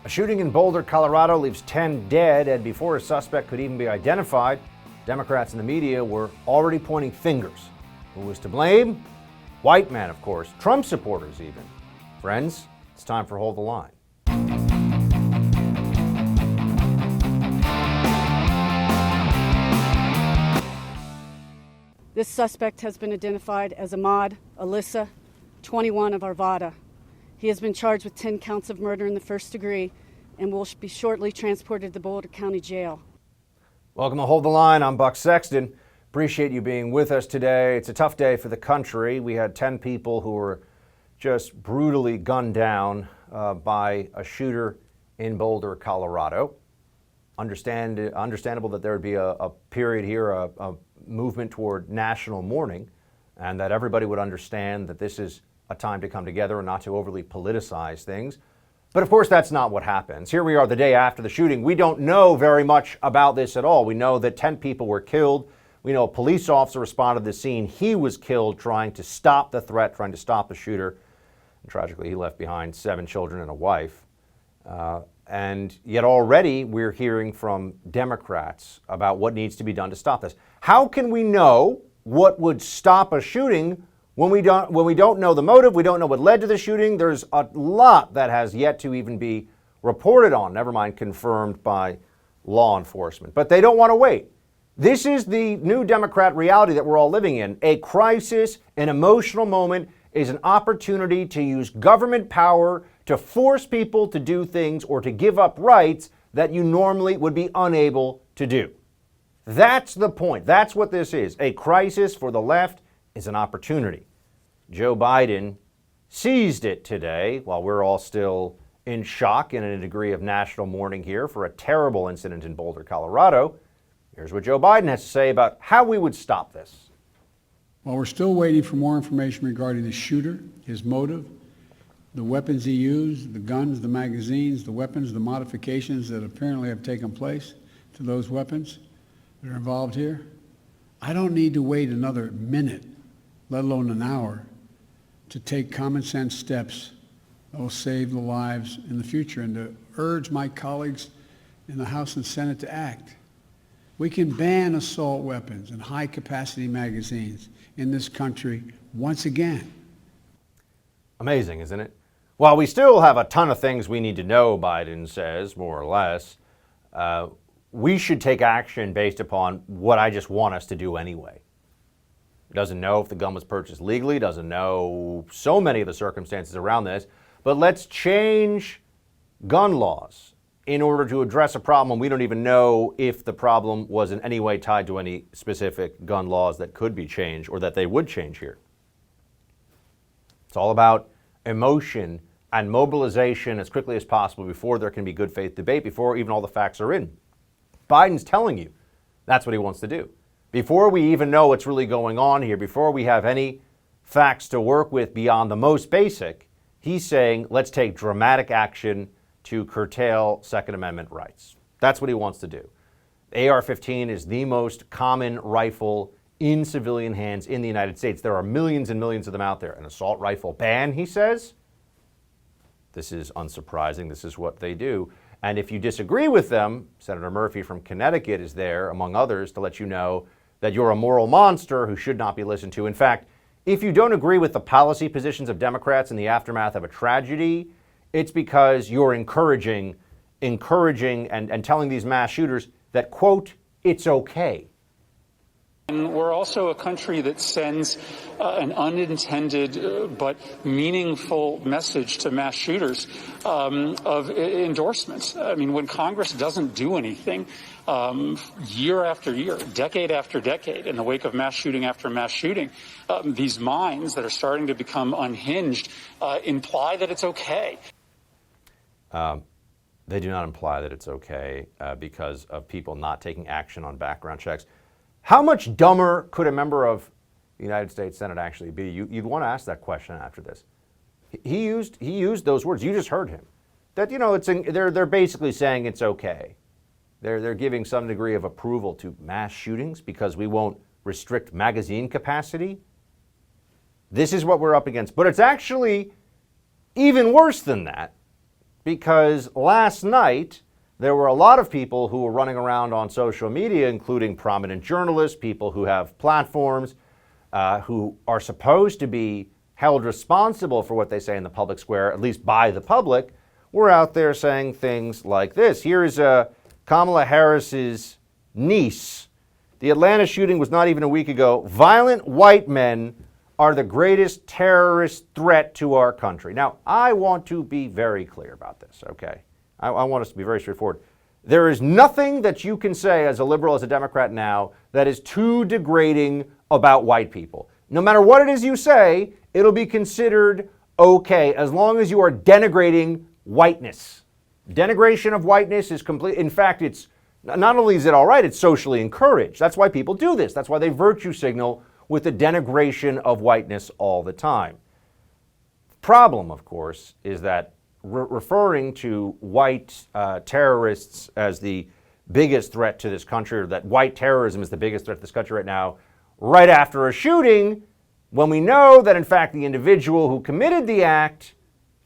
A shooting in Boulder, Colorado leaves 10 dead, and before a suspect could even be identified, Democrats and the media were already pointing fingers. Who was to blame? White men, of course, Trump supporters even. Friends, it's time for Hold the Line. This suspect has been identified as AHMAD, ISSA, 21 of Arvada. He has been charged with 10 counts of murder in the first degree and will be shortly transported to Boulder County Jail. Welcome to Hold the Line. I'm Buck Sexton. Appreciate you being with us today. It's a tough day for the country. We had 10 people who were just brutally gunned down by a shooter in Boulder, Colorado. Understandable that there would be a period here, a movement toward national mourning, and that everybody would understand that this is a time to come together and not to overly politicize things. But of course, that's not what happens. Here we are the day after the shooting. We don't know very much about this at all. We know that 10 people were killed. We know a police officer responded to the scene. He was killed trying to stop the threat, trying to stop the shooter. And tragically, he left behind 7 children and a wife. And yet already we're hearing from Democrats about what needs to be done to stop this. How can we know what would stop a shooting when we don't know the motive, we don't know what led to the shooting? There's a lot that has yet to even be reported on, never mind confirmed by law enforcement. But they don't want to wait. This is the new Democrat reality that we're all living in. A crisis, an emotional moment, is an opportunity to use government power to force people to do things or to give up rights that you normally would be unable to do. That's the point. That's what this is. A crisis for the left is an opportunity. Joe Biden seized it today while we're all still in shock and in a degree of national mourning here for a terrible incident in Boulder, Colorado. Here's what Joe Biden has to say about how we would stop this. While we're still waiting for more information regarding the shooter, his motive, the weapons he used, the guns, the magazines, the weapons, the modifications that apparently have taken place to those weapons that are involved here, I don't need to wait another minute, let alone an hour, to take common sense steps that will save the lives in the future and to urge my colleagues in the House and Senate to act. We can ban assault weapons and high-capacity magazines in this country once again. Amazing, isn't it? While we still have a ton of things we need to know, Biden says, more or less, we should take action based upon what I just want us to do anyway. Doesn't know if the gun was purchased legally, doesn't know so many of the circumstances around this, but let's change gun laws in order to address a problem. We don't even know if the problem was in any way tied to any specific gun laws that could be changed or that they would change here. It's all about emotion and mobilization as quickly as possible before there can be good faith debate, before even all the facts are in. Biden's telling you that's what he wants to do. Before we even know what's really going on here, before we have any facts to work with beyond the most basic, he's saying let's take dramatic action to curtail Second Amendment rights. That's what he wants to do. AR-15 is the most common rifle in civilian hands in the United States. There are millions and millions of them out there. An assault rifle ban, he says? This is unsurprising. This is what they do. And if you disagree with them, Senator Murphy from Connecticut is there, among others, to let you know that you're a moral monster who should not be listened to. In fact, if you don't agree with the policy positions of Democrats in the aftermath of a tragedy, it's because you're encouraging and telling these mass shooters that, quote, it's okay. And we're also a country that sends an unintended but meaningful message to mass shooters of endorsement. I mean, when Congress doesn't do anything year after year, decade after decade, in the wake of mass shooting after mass shooting, these minds that are starting to become unhinged imply that it's okay. They do not imply that it's okay because of people not taking action on background checks. How much dumber could a member of the United States Senate actually be? You'd want to ask that question after this. He used those words. You just heard him. That, you know, they're basically saying it's okay. They're giving some degree of approval to mass shootings because we won't restrict magazine capacity. This is what we're up against. But it's actually even worse than that, because last night there were a lot of people who were running around on social media, including prominent journalists, people who have platforms, who are supposed to be held responsible for what they say in the public square, at least by the public, were out there saying things like this. Here is Kamala Harris's niece. The Atlanta shooting was not even a week ago. Violent white men are the greatest terrorist threat to our country. Now, I want to be very clear about this, okay? I want us to be very straightforward. There is nothing that you can say as a liberal, as a Democrat now, that is too degrading about white people. No matter what it is you say, it'll be considered okay as long as you are denigrating whiteness. Denigration of whiteness is complete. In fact, it's not only is it all right, it's socially encouraged. That's why people do this. That's why they virtue signal with the denigration of whiteness all the time. Problem, of course, is that referring to white terrorists as the biggest threat to this country, or that white terrorism is the biggest threat to this country right now, right after a shooting, when we know that in fact the individual who committed the act,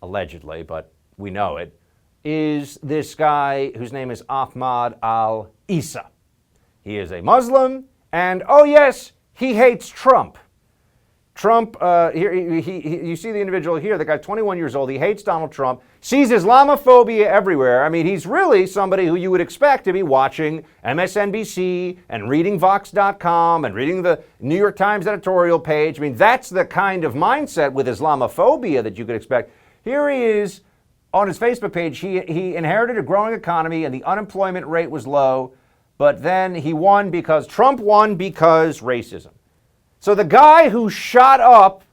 allegedly, but we know it, is this guy whose name is Ahmad al-Issa. He is a Muslim, and oh yes, he hates Trump. Trump, here, you see the individual here, the guy's 21 years old, he hates Donald Trump, sees Islamophobia everywhere. I mean, he's really somebody who you would expect to be watching MSNBC and reading Vox.com and reading the New York Times editorial page. I mean, that's the kind of mindset with Islamophobia that you could expect. Here he is on his Facebook page. He inherited a growing economy and the unemployment rate was low, but then he won because Trump won because racism. So the guy who shot up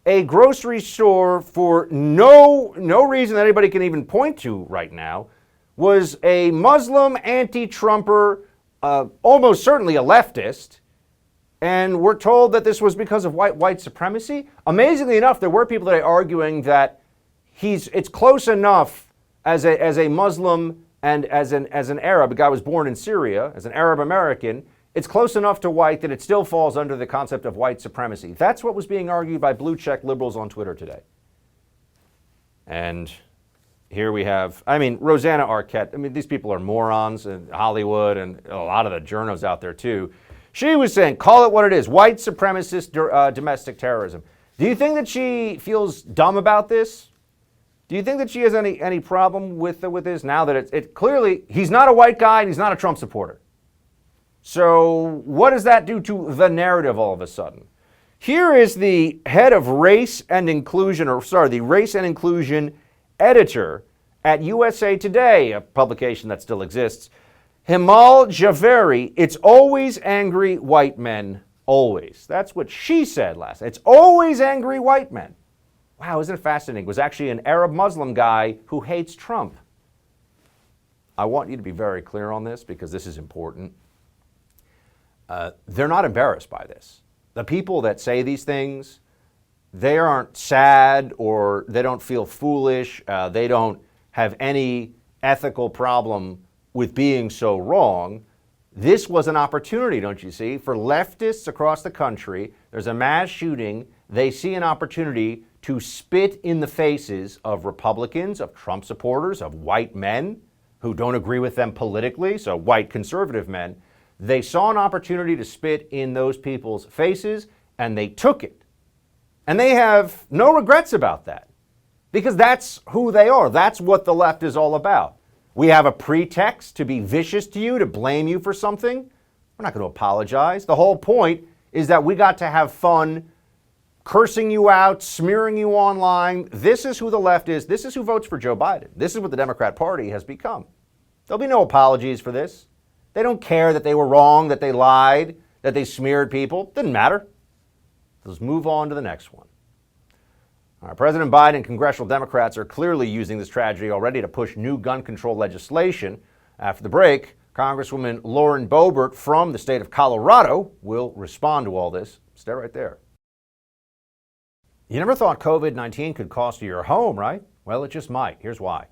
a grocery store for no reason that anybody can even point to right now was a Muslim anti-Trumper, almost certainly a leftist, and we're told that this was because of white supremacy. Amazingly enough, there were people today arguing that it's close enough as a Muslim and as an Arab. A guy was born in Syria, as an Arab American. It's close enough to white that it still falls under the concept of white supremacy. That's what was being argued by blue check liberals on Twitter today. And here we have, Rosanna Arquette. These people are morons in Hollywood and a lot of the journos out there too. She was saying, call it what it is, white supremacist domestic terrorism. Do you think that she feels dumb about this? Do you think that she has any problem with this now that it clearly, he's not a white guy and he's not a Trump supporter. So what does that do to the narrative all of a sudden? Here is the head of race and inclusion, the race and inclusion editor at USA Today, a publication that still exists. Himal Javeri, it's always angry white men, always. That's what she said last night. It's always angry white men. Wow, isn't it fascinating? It was actually an Arab Muslim guy who hates Trump. I want you to be very clear on this because this is important. They're not embarrassed by this. The people that say these things, they aren't sad or they don't feel foolish. They don't have any ethical problem with being so wrong. This was an opportunity, don't you see, for leftists across the country. There's a mass shooting. They see an opportunity to spit in the faces of Republicans, of Trump supporters, of white men who don't agree with them politically, so white conservative men. They saw an opportunity to spit in those people's faces, and they took it. And they have no regrets about that, because that's who they are. That's what the left is all about. We have a pretext to be vicious to you, to blame you for something. We're not going to apologize. The whole point is that we got to have fun cursing you out, smearing you online. This is who the left is. This is who votes for Joe Biden. This is what the Democrat Party has become. There'll be no apologies for this. They don't care that they were wrong, that they lied, that they smeared people. Didn't matter. Let's move on to the next one. All right, President Biden and congressional Democrats are clearly using this tragedy already to push new gun control legislation. After the break, Congresswoman Lauren Boebert from the state of Colorado will respond to all this. Stay right there. You never thought COVID-19 could cost you your home, right? Well, it just might. Here's why.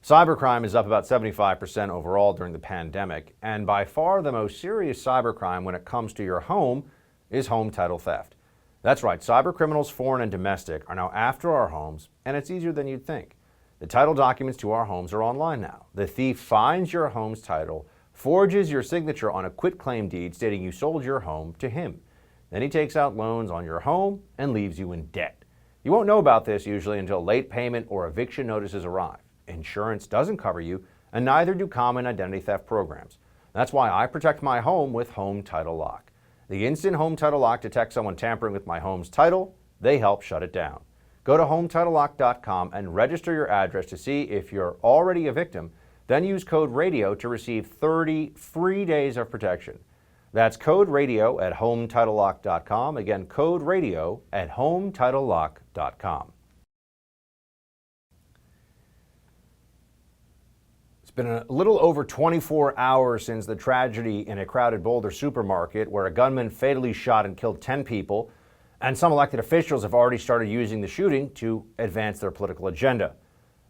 Cybercrime is up about 75% overall during the pandemic, and by far the most serious cybercrime when it comes to your home is home title theft. That's right, cybercriminals, foreign and domestic, are now after our homes, and it's easier than you'd think. The title documents to our homes are online now. The thief finds your home's title, forges your signature on a quitclaim deed stating you sold your home to him. Then he takes out loans on your home and leaves you in debt. You won't know about this usually until late payment or eviction notices arrive. Insurance doesn't cover you, and neither do common identity theft programs. That's why I protect my home with Home Title Lock. The instant Home Title Lock detects someone tampering with my home's title, they help shut it down. Go to HometitleLock.com and register your address to see if you're already a victim. Then use code RADIO to receive 30 free days of protection. That's code RADIO at HometitleLock.com. Again, code RADIO at HometitleLock.com. It's been a little over 24 hours since the tragedy in a crowded Boulder supermarket where a gunman fatally shot and killed 10 people. And some elected officials have already started using the shooting to advance their political agenda.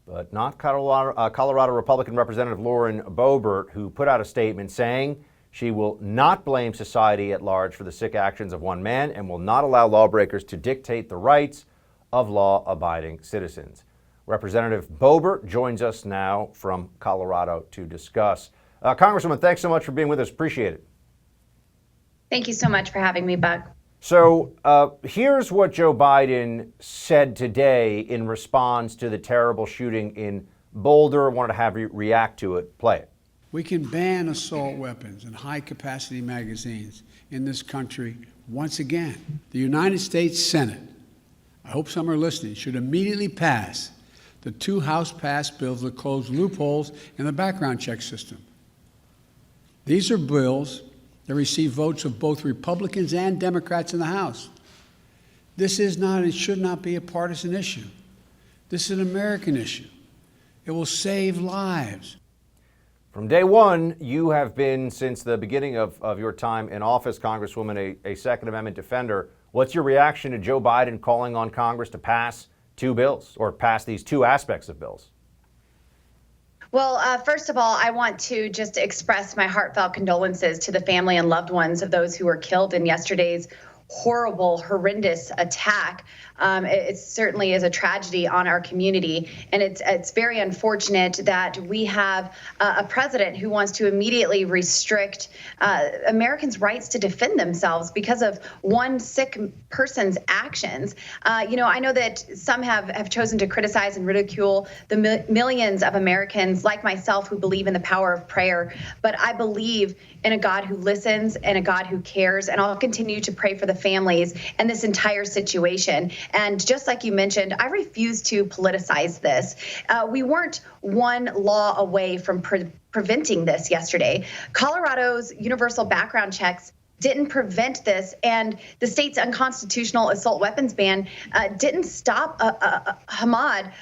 But not Colorado Republican Representative Lauren Boebert, who put out a statement saying she will not blame society at large for the sick actions of one man and will not allow lawbreakers to dictate the rights of law-abiding citizens. Representative Boebert joins us now from Colorado to discuss. Congresswoman, thanks so much for being with us. Appreciate it. Thank you so much for having me, Buck. So here's what Joe Biden said today in response to the terrible shooting in Boulder. I wanted to have you react to it. Play it. We can ban assault weapons and high-capacity magazines in this country once again. The United States Senate, I hope some are listening, should immediately pass the 2 House-passed bills that close loopholes in the background check system. These are bills that receive votes of both Republicans and Democrats in the House. This is not and should not be a partisan issue. This is an American issue. It will save lives. From day one, you have been, since the beginning of your time in office, Congresswoman, a Second Amendment defender. What's your reaction to Joe Biden calling on Congress to pass 2 bills, or pass these 2 aspects of bills? Well, first of all, I want to just express my heartfelt condolences to the family and loved ones of those who were killed in yesterday's horrible, horrendous attack. It certainly is a tragedy on our community, and it's very unfortunate that we have a president who wants to immediately restrict Americans' rights to defend themselves because of one sick person's actions. I know that some have chosen to criticize and ridicule the millions of Americans like myself who believe in the power of prayer, but I believe in a God who listens and a God who cares, and I'll continue to pray for the families and this entire situation. And just like you mentioned, I refuse to politicize this. We weren't one law away from preventing this yesterday. Colorado's universal background checks didn't prevent this, and the state's unconstitutional assault weapons ban didn't stop AHMAD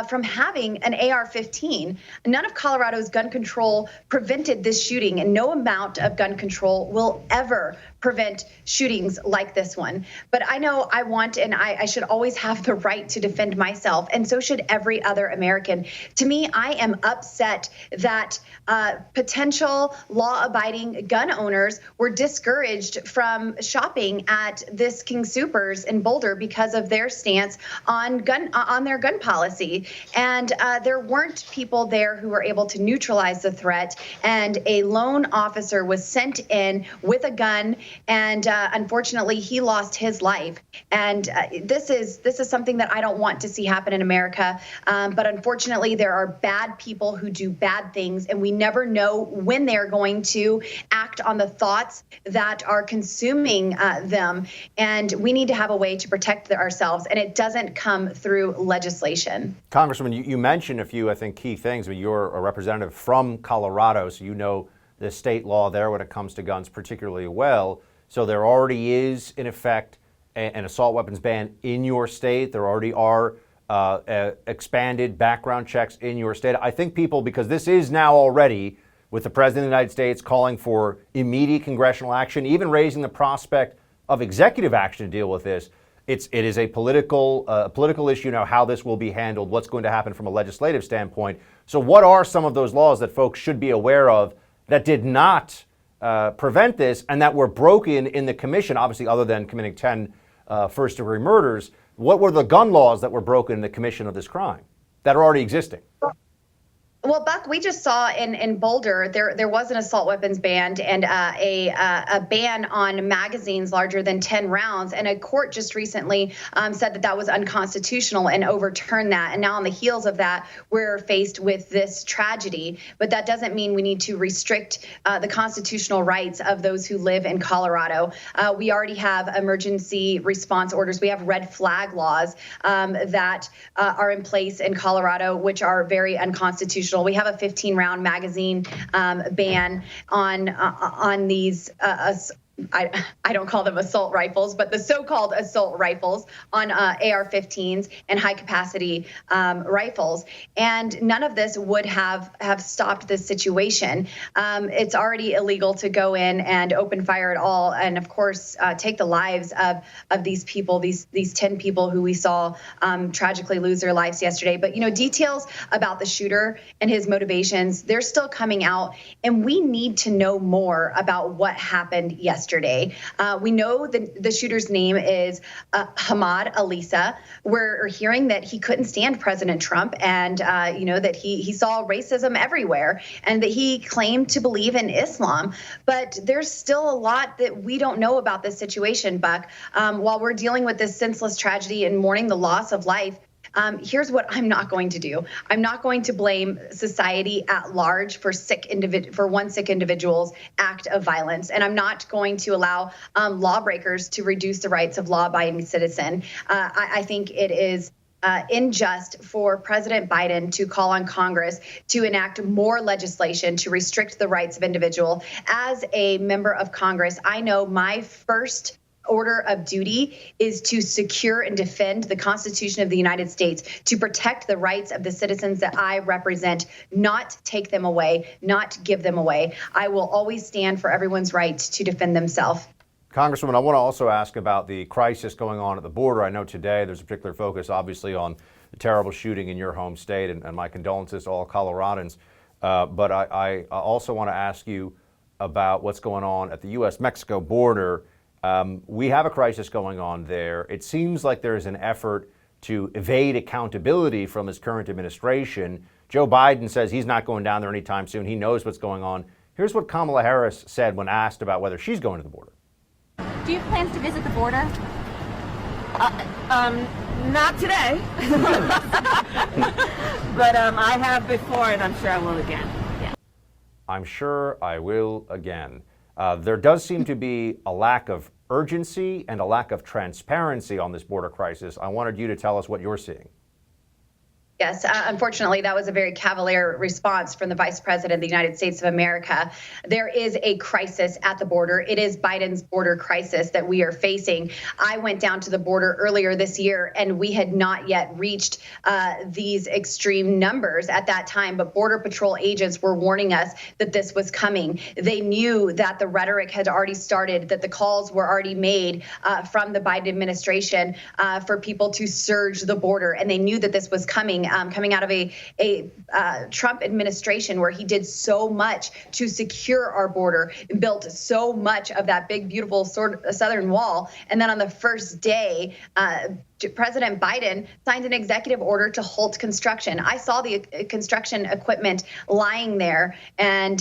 from having an AR-15. None of Colorado's gun control prevented this shooting, and no amount of gun control will ever prevent shootings like this one. But I know I want, and I should always have the right to defend myself, and so should every other American. To me, I am upset that potential law-abiding gun owners were discouraged from shopping at this King Soopers in Boulder because of their stance on their gun policy. And there weren't people there who were able to neutralize the threat, and a lone officer was sent in with a gun, and unfortunately he lost his life. And this is something that I don't want to see happen in America. But unfortunately, there are bad people who do bad things, and we never know when they're going to act on the thoughts that are consuming them. And we need to have a way to protect ourselves, and it doesn't come through legislation. Congresswoman, you mentioned a few, I think, key things. I mean, you're a representative from Colorado, so you know the state law there when it comes to guns particularly well. So there already is, in effect, an assault weapons ban in your state. There already are expanded background checks in your state. I think people, because this is now already, with the President of the United States calling for immediate congressional action, even raising the prospect of executive action to deal with this, it is a political issue now how this will be handled, what's going to happen from a legislative standpoint. So what are some of those laws that folks should be aware of that did not prevent this and that were broken in the commission, obviously other than committing 10 first-degree murders? What were the gun laws that were broken in the commission of this crime? that are already existing. Well, Buck, we just saw in Boulder there was an assault weapons ban and a ban on magazines larger than 10 rounds, and a court just recently said that was unconstitutional and overturned that. And now on the heels of that, we're faced with this tragedy. But that doesn't mean we need to restrict the constitutional rights of those who live in Colorado. We already have emergency response orders. We have red flag laws that are in place in Colorado, which are very unconstitutional. We have a 15-round magazine ban on these I don't call them assault rifles, but the so-called assault rifles on AR-15s and high-capacity rifles. And none of this would have stopped this situation. It's already illegal to go in and open fire at all, and of course take the lives of these people, these 10 people who we saw tragically lose their lives yesterday. But details about the shooter and his motivations, they're still coming out, and we need to know more about what happened yesterday. We know that the shooter's name is AHMAD Alissa. We're hearing that he couldn't stand President Trump, and that he saw racism everywhere, and that he claimed to believe in Islam. But there's still a lot that we don't know about this situation, Buck. While we're dealing with this senseless tragedy and mourning the loss of life, here's what I'm not going to do. I'm not going to blame society at large for one sick individual's act of violence, and I'm not going to allow lawbreakers to reduce the rights of law-abiding citizen. I think it is unjust for President Biden to call on Congress to enact more legislation to restrict the rights of individuals. As a member of Congress, I know my first order of duty is to secure and defend the Constitution of the United States, to protect the rights of the citizens that I represent, not take them away, not give them away. I will always stand for everyone's right to defend themselves. Congresswoman, I want to also ask about the crisis going on at the border. I know today there's a particular focus, obviously, on the terrible shooting in your home state, and my condolences to all Coloradans. But I also want to ask you about what's going on at the U.S.-Mexico border. We have a crisis going on there. It seems like there's an effort to evade accountability from his current administration. Joe Biden says he's not going down there anytime soon. He knows what's going on. Here's what Kamala Harris said when asked about whether she's going to the border. Do you have plans to visit the border? Not today, but I have before, and I'm sure I will again. Yeah. I'm sure I will again. There does seem to be a lack of urgency and a lack of transparency on this border crisis. I wanted you to tell us what you're seeing. Yes, unfortunately, that was a very cavalier response from the Vice President of the United States of America. There is a crisis at the border. It is Biden's border crisis that we are facing. I went down to the border earlier this year, and we had not yet reached these extreme numbers at that time, but Border Patrol agents were warning us that this was coming. They knew that the rhetoric had already started, that the calls were already made from the Biden administration for people to surge the border, and they knew that this was coming. Coming out of a Trump administration where he did so much to secure our border and built so much of that big, beautiful southern wall. And then on the first day, President Biden signed an executive order to halt construction. I saw the construction equipment lying there and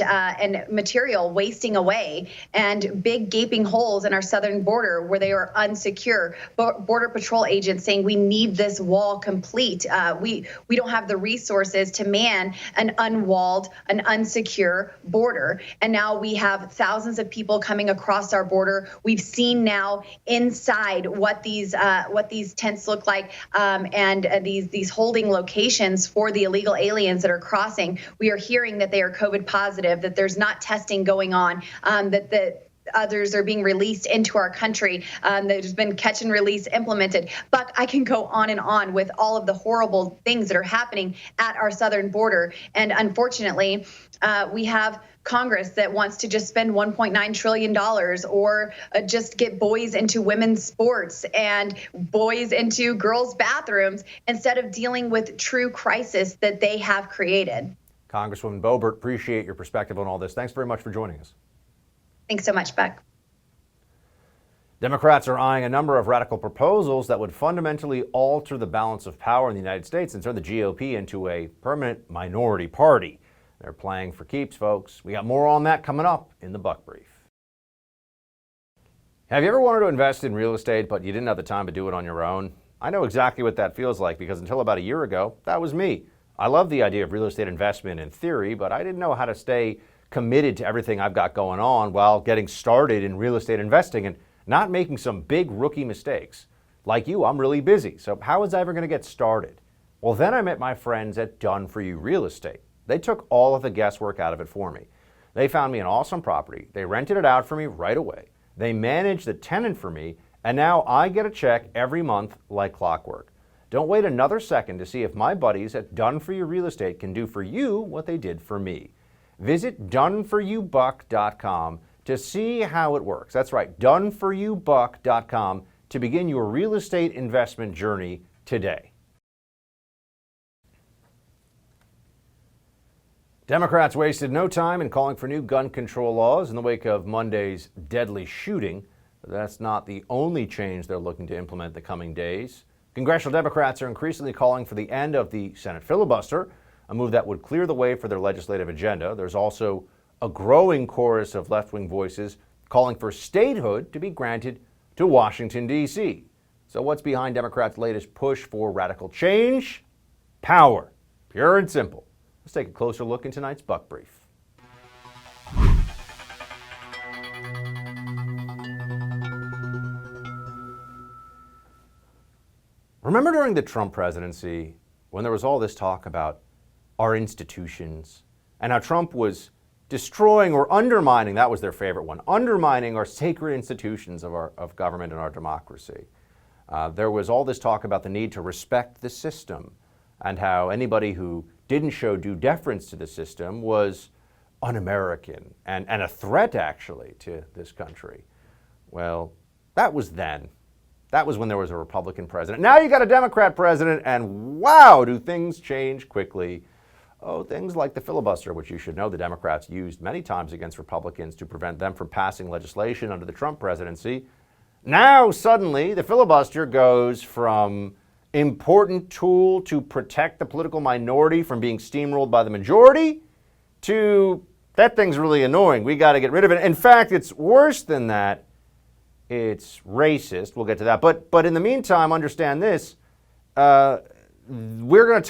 material wasting away, and big gaping holes in our southern border where they are unsecure. Border Patrol agents saying we need this wall complete. We don't have the resources to man an unwalled, an unsecure border. And now we have thousands of people coming across our border. We've seen now inside what these tents look like, and these holding locations for the illegal aliens that are crossing. We are hearing that they are COVID positive, that there's not testing going on, that others are being released into our country. There's been catch and release implemented. Buck, I can go on and on with all of the horrible things that are happening at our southern border. And unfortunately, we have Congress that wants to just spend $1.9 trillion or just get boys into women's sports and boys into girls' bathrooms instead of dealing with true crisis that they have created. Congresswoman Boebert, appreciate your perspective on all this. Thanks very much for joining us. Thanks so much, Buck. Democrats are eyeing a number of radical proposals that would fundamentally alter the balance of power in the United States and turn the GOP into a permanent minority party. They're playing for keeps, folks. We got more on that coming up in the Buck Brief. Have you ever wanted to invest in real estate, but you didn't have the time to do it on your own? I know exactly what that feels like because until about a year ago, that was me. I love the idea of real estate investment in theory, but I didn't know how to stay committed to everything I've got going on while getting started in real estate investing and not making some big rookie mistakes. Like you, I'm really busy, so how was I ever going to get started? Well, then I met my friends at Done For You Real Estate. They took all of the guesswork out of it for me. They found me an awesome property. They rented it out for me right away. They managed the tenant for me, and now I get a check every month like clockwork. Don't wait another second to see if my buddies at Done For You Real Estate can do for you what they did for me. Visit doneforyoubuck.com to see how it works. That's right, doneforyoubuck.com to begin your real estate investment journey today. Democrats wasted no time in calling for new gun control laws in the wake of Monday's deadly shooting. But that's not the only change they're looking to implement the coming days. Congressional Democrats are increasingly calling for the end of the Senate filibuster, a move that would clear the way for their legislative agenda. There's also a growing chorus of left-wing voices calling for statehood to be granted to Washington, D.C. So what's behind Democrats' latest push for radical change? Power. Pure and simple. Let's take a closer look in tonight's Buck Brief. Remember during the Trump presidency when there was all this talk about our institutions and how Trump was destroying or undermining, that was their favorite one, undermining our sacred institutions of government and our democracy. There was all this talk about the need to respect the system and how anybody who didn't show due deference to the system was un-American and a threat actually to this country. Well, that was then. That was when there was a Republican president. Now you got a Democrat president, and wow, do things change quickly. Oh, things like the filibuster, which you should know the Democrats used many times against Republicans to prevent them from passing legislation under the Trump presidency. Now suddenly the filibuster goes from important tool to protect the political minority from being steamrolled by the majority to that thing's really annoying. We got to get rid of it. In fact, it's worse than that. It's racist. We'll get to that. But in the meantime, understand this. They're going to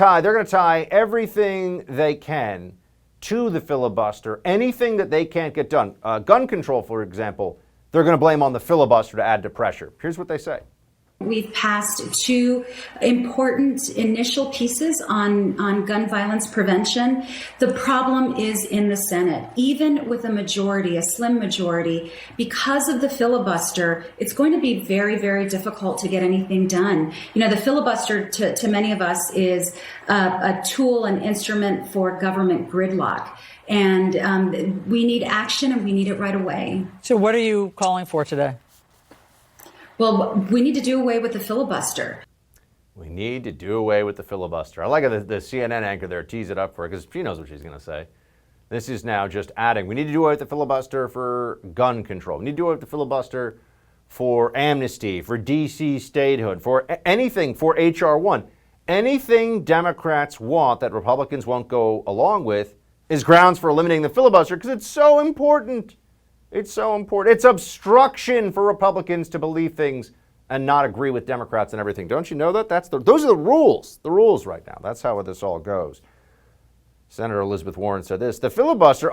tie everything they can to the filibuster. Anything that they can't get done. Gun control, for example, they're going to blame on the filibuster to add to pressure. Here's what they say. We've passed two important initial pieces on gun violence prevention. The problem is in the Senate. Even with a majority, a slim majority, because of the filibuster, it's going to be very, very difficult to get anything done. You know, the filibuster to many of us is a tool, an instrument for government gridlock. And we need action, and we need it right away. So what are you calling for today? Well, we need to do away with the filibuster. We need to do away with the filibuster. I like how the CNN anchor there tees it up for her because she knows what she's going to say. This is now just adding, we need to do away with the filibuster for gun control. We need to do away with the filibuster for amnesty, for DC statehood, for anything, for H.R. 1. Anything Democrats want that Republicans won't go along with is grounds for eliminating the filibuster because it's so important. It's so important. It's obstruction for Republicans to believe things and not agree with Democrats and everything. Don't you know that? Those are the rules right now. That's how this all goes. Senator Elizabeth Warren said this, the filibuster,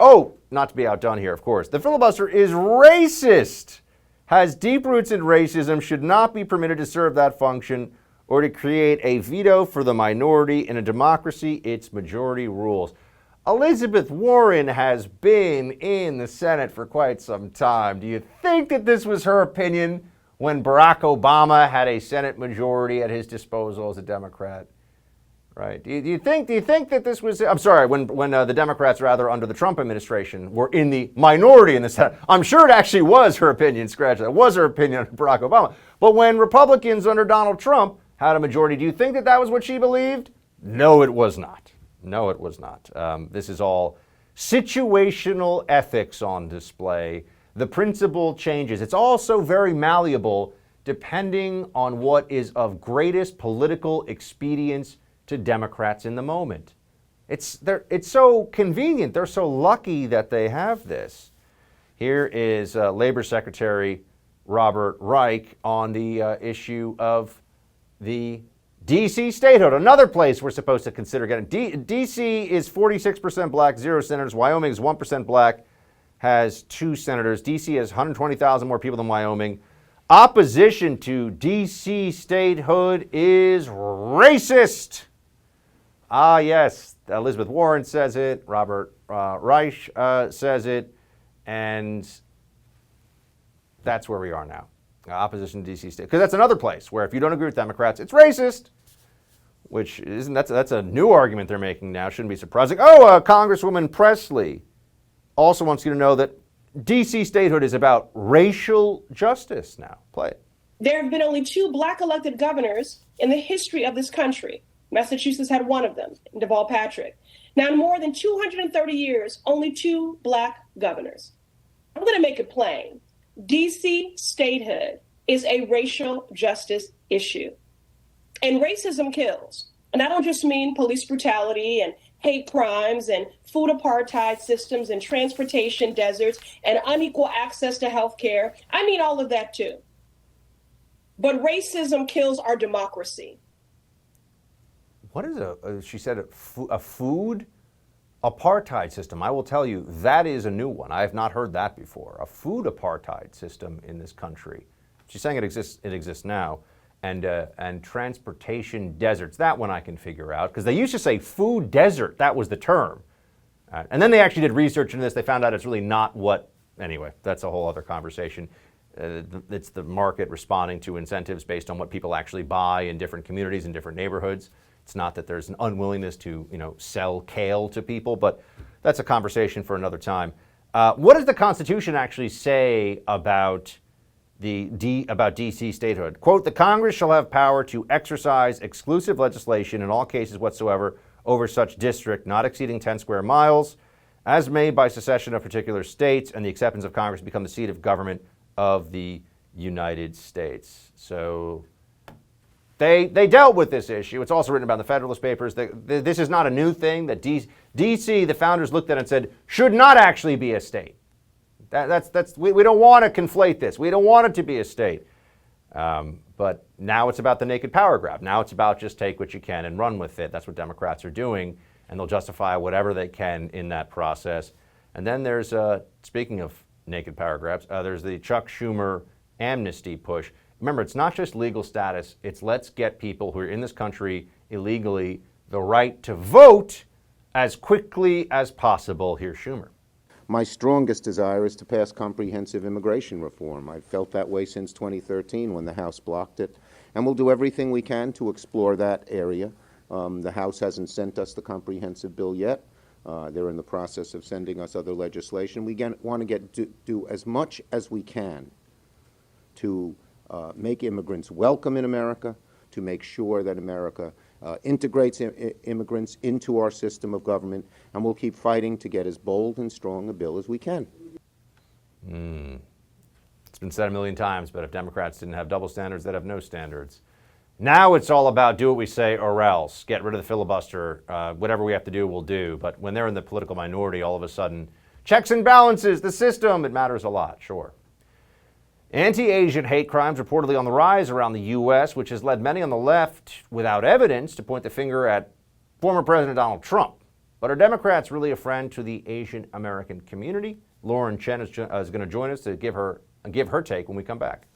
not to be outdone here, of course, the filibuster is racist, has deep roots in racism, should not be permitted to serve that function or to create a veto for the minority. In a democracy, it's majority rules. Elizabeth Warren has been in the Senate for quite some time. Do you think that this was her opinion when Barack Obama had a Senate majority at his disposal as a Democrat? Right? Do you think that this was, I'm sorry, when the Democrats, rather, under the Trump administration were in the minority in the Senate? I'm sure it actually was her opinion, scratch that, was her opinion on Barack Obama. But when Republicans under Donald Trump had a majority, do you think that was what she believed? No, it was not. No, it was not. This is all situational ethics on display. The principle changes. It's also very malleable depending on what is of greatest political expedience to Democrats in the moment. It's so convenient. They're so lucky that they have this. Here is Labor Secretary Robert Reich on the issue of the D.C. statehood, another place we're supposed to consider getting. D.C. is 46% black, 0 senators. Wyoming is 1% black, has 2 senators. D.C. has 120,000 more people than Wyoming. Opposition to D.C. statehood is racist. Ah, yes, Elizabeth Warren says it, Robert Reich says it, and that's where we are now. Opposition to D.C. state, because that's another place where if you don't agree with Democrats, it's racist. Which isn't, that's a new argument they're making now. Shouldn't be surprising. Oh, Congresswoman Presley also wants you to know that D.C. statehood is about racial justice now. Play it. There have been only 2 black elected governors in the history of this country. Massachusetts had one of them, Deval Patrick. Now, in more than 230 years, only 2 black governors. I'm going to make it plain. D.C. statehood is a racial justice issue. And racism kills. And I don't just mean police brutality and hate crimes and food apartheid systems and transportation deserts and unequal access to health care. I mean all of that too. But racism kills our democracy. What is she said, a food apartheid system? I will tell you, that is a new one. I have not heard that before. A food apartheid system in this country. She's saying it exists now. And transportation deserts. That one I can figure out, because they used to say food desert. That was the term. And then they actually did research into this. They found out it's really not what, anyway, that's a whole other conversation. It's the market responding to incentives based on what people actually buy in different communities and different neighborhoods. It's not that there's an unwillingness to, sell kale to people, but that's a conversation for another time. What does the Constitution actually say about D.C. statehood? Quote, the Congress shall have power to exercise exclusive legislation in all cases whatsoever over such district not exceeding 10 square miles as made by secession of particular states and the acceptance of Congress become the seat of government of the United States. So they dealt with this issue. It's also written about in the Federalist Papers. This is not a new thing that D.C., the founders looked at and said, should not actually be a state. We don't want to conflate this. We don't want it to be a state. But now it's about the naked power grab. Now it's about just take what you can and run with it. That's what Democrats are doing, and they'll justify whatever they can in that process. And then there's, speaking of naked power grabs, there's the Chuck Schumer amnesty push. Remember, it's not just legal status. It's let's get people who are in this country illegally the right to vote as quickly as possible. Here's Schumer. My strongest desire is to pass comprehensive immigration reform. I've felt that way since 2013 when the House blocked it. And we'll do everything we can to explore that area. The House hasn't sent us the comprehensive bill yet. They're in the process of sending us other legislation. We want to do as much as we can to make immigrants welcome in America, to make sure that America integrates immigrants into our system of government, and we'll keep fighting to get as bold and strong a bill as we can. It's been said a million times, but if Democrats didn't have double standards, they'd have no standards. Now it's all about do what we say or else. Get rid of the filibuster. Whatever we have to do, we'll do. But when they're in the political minority, all of a sudden, checks and balances, the system, it matters a lot, sure. Anti-Asian hate crimes reportedly on the rise around the U.S., which has led many on the left, without evidence, to point the finger at former President Donald Trump. But are Democrats really a friend to the Asian American community? Lauren CHEN is going to join us to give her take when we come back.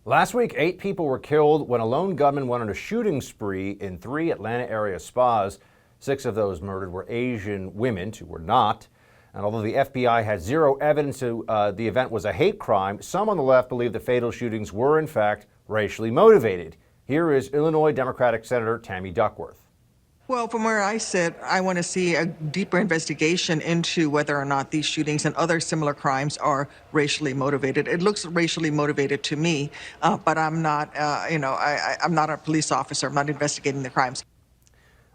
Last week, 8 people were killed when a lone gunman went on a shooting spree in 3 Atlanta area spas. 6 of those murdered were Asian women, 2 were not. And although the FBI has zero evidence the event was a hate crime, some on the left believe the fatal shootings were, in fact, racially motivated. Here is Illinois Democratic Senator Tammy Duckworth. Well, from where I sit, I want to see a deeper investigation into whether or not these shootings and other similar crimes are racially motivated. It looks racially motivated to me, but I'm not, I'm not a police officer. I'm not investigating the crimes.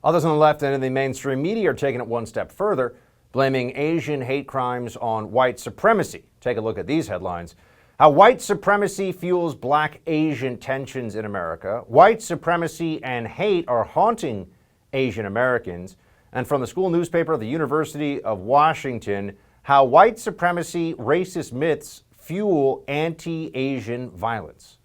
Others on the left and in the mainstream media are taking it one step further, blaming Asian hate crimes on white supremacy. Take a look at these headlines. How white supremacy fuels black-Asian tensions in America. White supremacy and hate are haunting Asian Americans. And from the school newspaper of the University of Washington, how white supremacy racist myths fuel anti-Asian violence.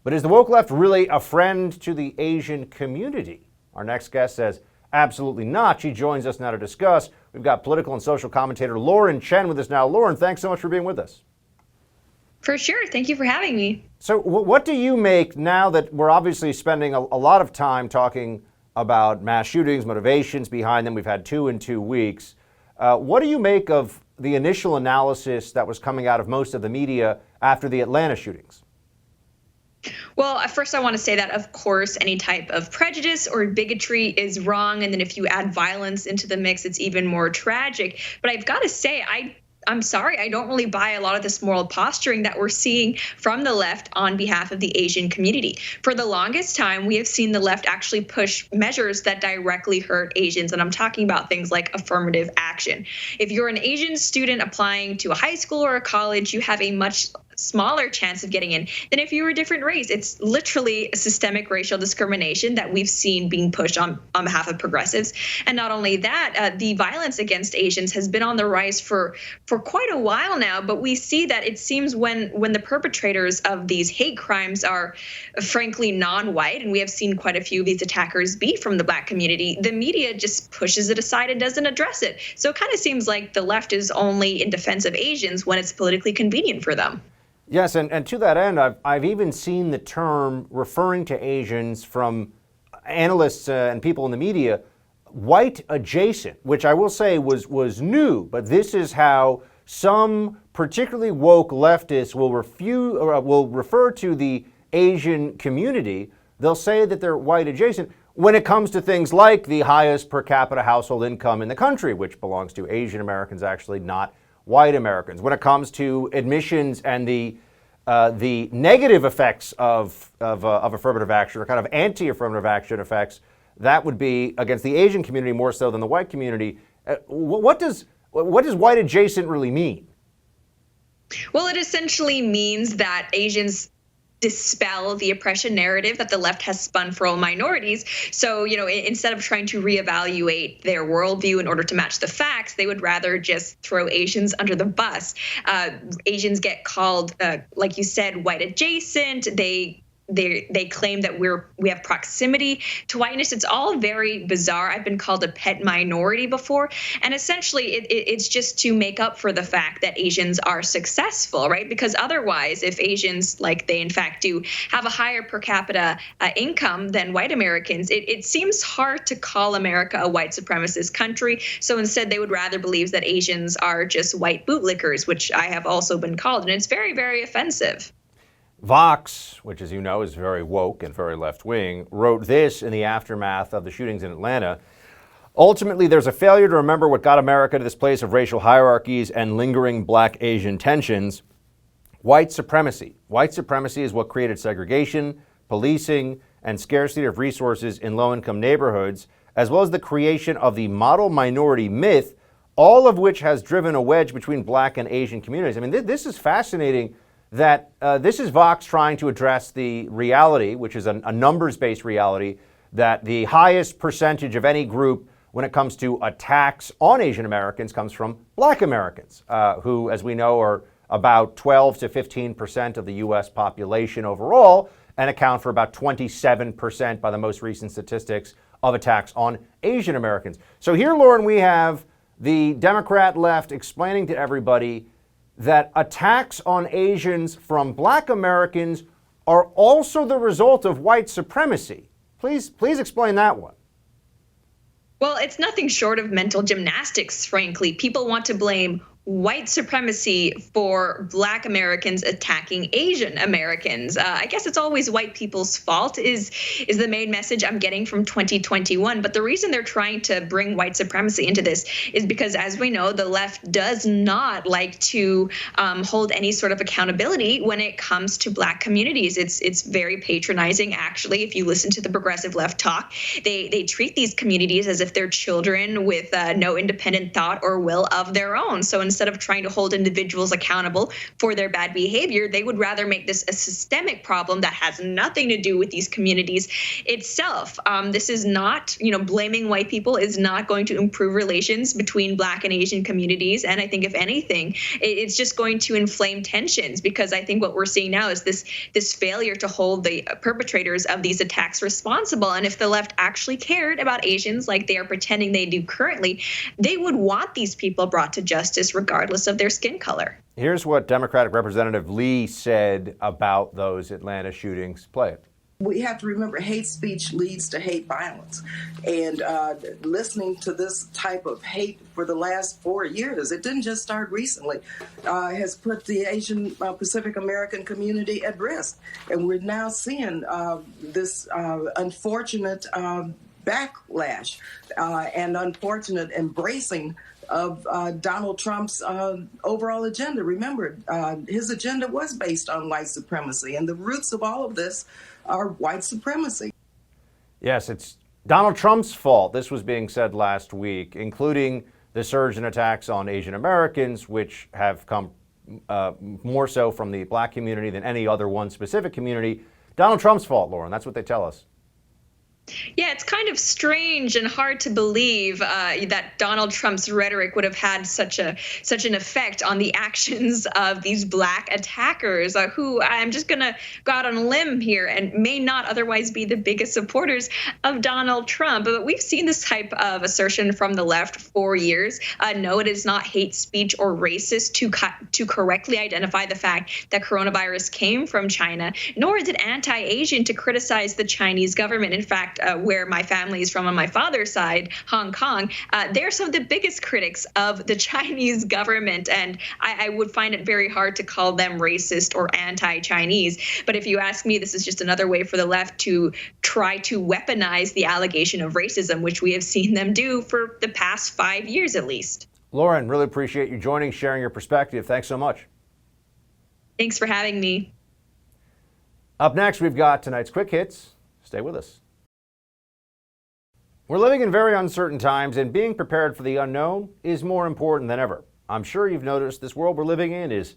But is the woke left really a friend to the Asian community? Our next guest says absolutely not. She joins us now to discuss. We've got political and social commentator Lauren CHEN with us now. Lauren, thanks so much for being with us. For sure. Thank you for having me. So what do you make now that we're obviously spending a lot of time talking about mass shootings, motivations behind them? We've had 2 in 2 weeks. What do you make of the initial analysis that was coming out of most of the media after the Atlanta shootings? Well, first I want to say that, of course, any type of prejudice or bigotry is wrong. And then if you add violence into the mix, it's even more tragic. But I've got to say, I'm sorry, I don't really buy a lot of this moral posturing that we're seeing from the left on behalf of the Asian community. For the longest time, we have seen the left actually push measures that directly hurt Asians. And I'm talking about things like affirmative action. If you're an Asian student applying to a high school or a college, you have a much smaller chance of getting in than if you were a different race. It's literally a systemic racial discrimination that we've seen being pushed on behalf of progressives. And not only that, the violence against Asians has been on the rise for quite a while now. But we see that it seems when the perpetrators of these hate crimes are frankly non-white, and we have seen quite a few of these attackers be from the Black community, the media just pushes it aside and doesn't address it. So it kind of seems like the left is only in defense of Asians when it's politically convenient for them. Yes, and to that end, I've even seen the term referring to Asians from analysts and people in the media, white adjacent, which I will say was new, but this is how some particularly woke leftists will refer to the Asian community. They'll say that they're white adjacent when it comes to things like the highest per capita household income in the country, which belongs to Asian Americans, actually, not white Americans. When it comes to admissions and the negative effects of affirmative action, or kind of anti-affirmative action effects, that would be against the Asian community more so than the white community. What does white adjacent really mean? Well, it essentially means that Asians dispel the oppression narrative that the left has spun for all minorities. So, instead of trying to reevaluate their worldview in order to match the facts, they would rather just throw Asians under the bus. Asians get called, like you said, white adjacent. They claim that we have proximity to whiteness. It's all very bizarre. I've been called a pet minority before. And essentially, it's just to make up for the fact that Asians are successful, right? Because otherwise, if Asians, like they in fact do, have a higher per capita income than white Americans, it seems hard to call America a white supremacist country. So instead, they would rather believe that Asians are just white bootlickers, which I have also been called. And it's very, very offensive. Vox, which as you know is very woke and very left-wing, wrote this in the aftermath of the shootings in Atlanta. Ultimately, there's a failure to remember what got America to this place of racial hierarchies and lingering black-Asian tensions. White supremacy. White supremacy is what created segregation, policing, and scarcity of resources in low-income neighborhoods, as well as the creation of the model minority myth, all of which has driven a wedge between black and Asian communities. I mean, this is fascinating that this is Vox trying to address the reality, which is a numbers-based reality, that the highest percentage of any group when it comes to attacks on Asian Americans comes from black Americans, who, as we know, are about 12 to 15% of the U.S. population overall and account for about 27% by the most recent statistics of attacks on Asian Americans. So here, Lauren, we have the Democrat left explaining to everybody that attacks on Asians from black Americans are also the result of white supremacy. Please explain that one. Well, it's nothing short of mental gymnastics, frankly. People want to blame white supremacy for Black Americans attacking Asian Americans. I guess it's always white people's fault is the main message I'm getting from 2021. But the reason they're trying to bring white supremacy into this is because, as we know, the left does not like to hold any sort of accountability when it comes to Black communities. It's very patronizing, actually. If you listen to the progressive left talk, they treat these communities as if they're children with no independent thought or will of their own. So instead of trying to hold individuals accountable for their bad behavior, they would rather make this a systemic problem that has nothing to do with these communities itself. This is not, blaming white people is not going to improve relations between Black and Asian communities. And I think, if anything, it's just going to inflame tensions, because I think what we're seeing now is this failure to hold the perpetrators of these attacks responsible. And if the left actually cared about Asians like they are pretending they do currently, they would want these people brought to justice regardless of their skin color. Here's what Democratic Representative Lee said about those Atlanta shootings. Play it. We have to remember, hate speech leads to hate violence. And listening to this type of hate for the last 4 years, it didn't just start recently, has put the Asian Pacific American community at risk. And we're now seeing this unfortunate backlash and unfortunate embracing of Donald Trump's overall agenda. Remember, his agenda was based on white supremacy, and the roots of all of this are white supremacy. Yes, it's Donald Trump's fault. This was being said last week, including the surge in attacks on Asian Americans, which have come more so from the Black community than any other one specific community. Donald Trump's fault, Lauren. That's what they tell us. Yeah, it's kind of strange and hard to believe that Donald Trump's rhetoric would have had such an effect on the actions of these Black attackers, who, I'm just going to go out on a limb here, and may not otherwise be the biggest supporters of Donald Trump. But we've seen this type of assertion from the left for years. No, it is not hate speech or racist to correctly identify the fact that coronavirus came from China, nor is it anti-Asian to criticize the Chinese government. In fact, where my family is from on my father's side, Hong Kong, they're some of the biggest critics of the Chinese government. And I would find it very hard to call them racist or anti-Chinese. But if you ask me, this is just another way for the left to try to weaponize the allegation of racism, which we have seen them do for the past 5 years at least. Lauren, really appreciate you joining, sharing your perspective. Thanks so much. Thanks for having me. Up next, we've got tonight's Quick Hits. Stay with us. We're living in very uncertain times, and being prepared for the unknown is more important than ever. I'm sure you've noticed this world we're living in is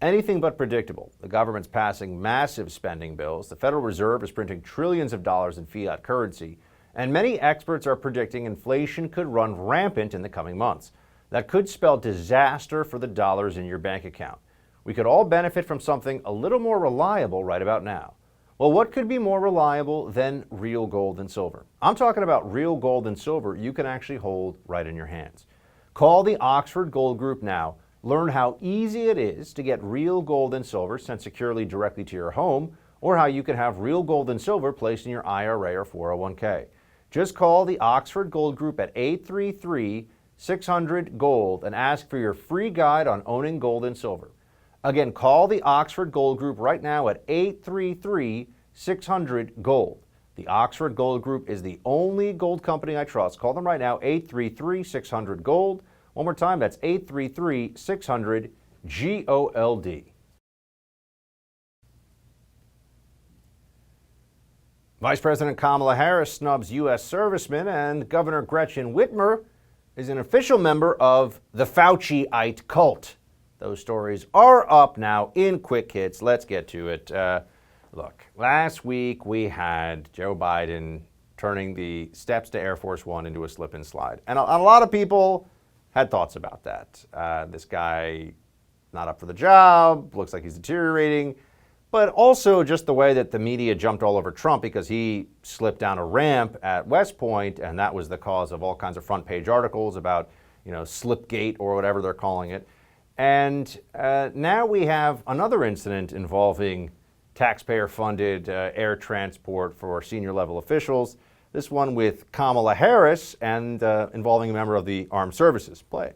anything but predictable. The government's passing massive spending bills, the Federal Reserve is printing trillions of dollars in fiat currency, and many experts are predicting inflation could run rampant in the coming months. That could spell disaster for the dollars in your bank account. We could all benefit from something a little more reliable right about now. Well, what could be more reliable than real gold and silver? I'm talking about real gold and silver you can actually hold right in your hands. Call the Oxford Gold Group now. Learn how easy it is to get real gold and silver sent securely directly to your home, or how you can have real gold and silver placed in your IRA or 401k. Just call the Oxford Gold Group at 833-600-GOLD and ask for your free guide on owning gold and silver. Again, call the Oxford Gold Group right now at 833-600-GOLD. The Oxford Gold Group is the only gold company I trust. Call them right now, 833-600-GOLD. One more time, that's 833-600-GOLD. Vice President Kamala Harris snubs U.S. servicemen, and Governor Gretchen Whitmer is an official member of the Fauciite cult. Those stories are up now in Quick Hits. Let's get to it. Look, last week we had Joe Biden turning the steps to Air Force One into a slip and slide. And a lot of people had thoughts about that. This guy, not up for the job, looks like he's deteriorating. But also just the way that the media jumped all over Trump because he slipped down a ramp at West Point, and that was the cause of all kinds of front page articles about, Slipgate or whatever they're calling it. And now we have another incident involving taxpayer-funded air transport for senior-level officials, this one with Kamala Harris and involving a member of the armed services. Play it.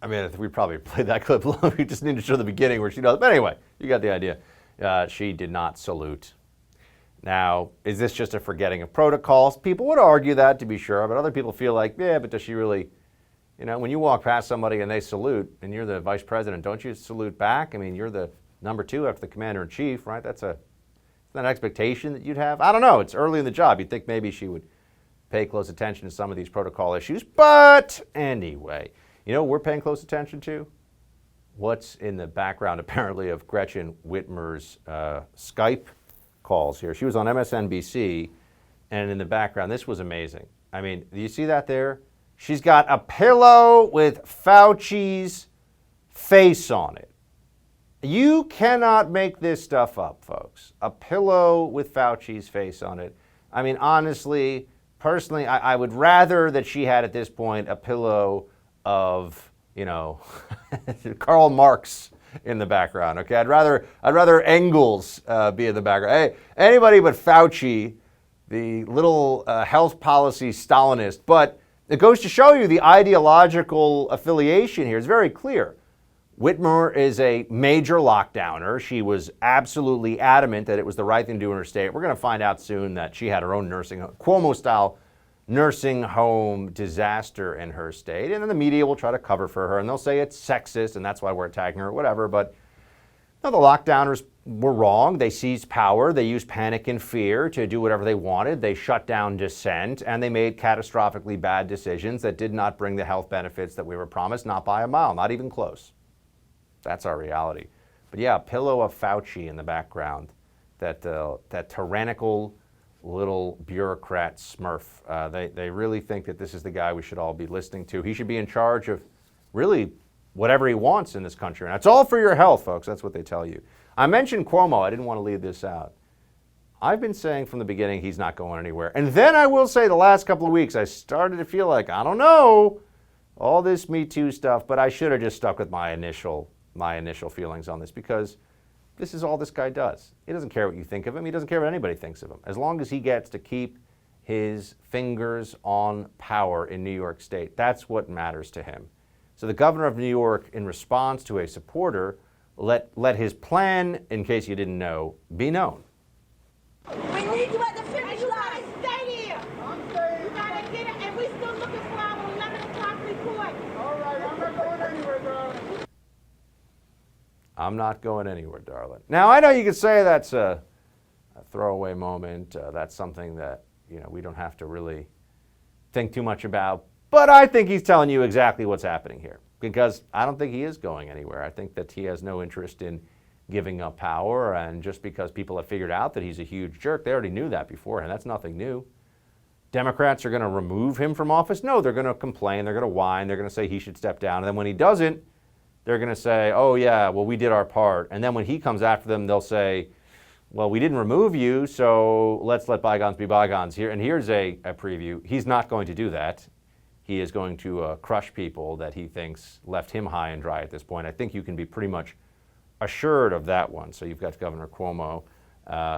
I mean, I think we probably played that clip. We just need to show the beginning where she does. But anyway, you got the idea. She did not salute. Now, is this just a forgetting of protocols? People would argue that, to be sure, but other people feel like, yeah, but does she really, you know, when you walk past somebody and they salute, and you're the vice president, don't you salute back? I mean, you're the number 2 after the commander-in-chief, right? That's an expectation that you'd have. I don't know. It's early in the job. You'd think maybe she would pay close attention to some of these protocol issues. But anyway, you know what we're paying close attention to? What's in the background, apparently, of Gretchen Whitmer's Skype calls here. She was on MSNBC, and in the background, this was amazing. I mean, do you see that there? She's got a pillow with Fauci's face on it. You cannot make this stuff up, folks. A pillow with Fauci's face on it. I mean, honestly, personally, I would rather that she had at this point a pillow of, you know, Karl Marx in the background. Okay, I'd rather Engels be in the background. Hey, anybody but Fauci, the little health policy Stalinist. But it goes to show you the ideological affiliation here is very clear. Whitmer is a major lockdowner. She was absolutely adamant that it was the right thing to do in her state. We're going to find out soon that she had her own nursing home, Cuomo-style nursing home disaster in her state. And then the media will try to cover for her, and they'll say it's sexist, and that's why we're attacking her, whatever. But no, the lockdowners were wrong. They seized power. They used panic and fear to do whatever they wanted. They shut down dissent, and they made catastrophically bad decisions that did not bring the health benefits that we were promised, not by a mile, not even close. That's our reality. But yeah, a pillow of Fauci in the background, that tyrannical little bureaucrat smurf. They really think that this is the guy we should all be listening to. He should be in charge of really whatever he wants in this country. And it's all for your health, folks. That's what they tell you. I mentioned Cuomo. I didn't want to leave this out. I've been saying from the beginning he's not going anywhere. And then I will say the last couple of weeks I started to feel like, I don't know, all this Me Too stuff, but I should have just stuck with my initial feelings on this, because this is all this guy does. He doesn't care what you think of him. He doesn't care what anybody thinks of him. As long as he gets to keep his fingers on power in New York State, that's what matters to him. So the governor of New York, in response to a supporter, let his plan, in case you didn't know, be known. We need you at the finish line. Stay here. I'm staying. You gotta get it, and we still looking for our 11 o'clock report. All right, I'm not going anywhere, darling. I'm not going anywhere, darling. Now, I know you could say that's a throwaway moment. That's something that, you know, we don't have to really think too much about. But I think he's telling you exactly what's happening here, because I don't think he is going anywhere. I think that he has no interest in giving up power, and just because people have figured out that he's a huge jerk, they already knew that beforehand. That's nothing new. Democrats are going to remove him from office? No, they're going to complain, they're going to whine, they're going to say he should step down, and then when he doesn't, they're going to say, oh yeah, well, we did our part. And then when he comes after them, they'll say, well, we didn't remove you, so let's let bygones be bygones. And here's a preview. He's not going to do that. He is going to crush people that he thinks left him high and dry at this point. I think you can be pretty much assured of that one. So you've got Governor Cuomo,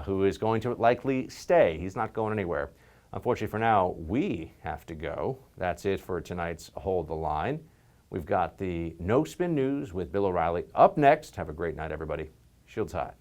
who is going to likely stay. He's not going anywhere. Unfortunately for now, we have to go. That's it for tonight's Hold the Line. We've got the No Spin News with Bill O'Reilly up next. Have a great night, everybody. Shields high.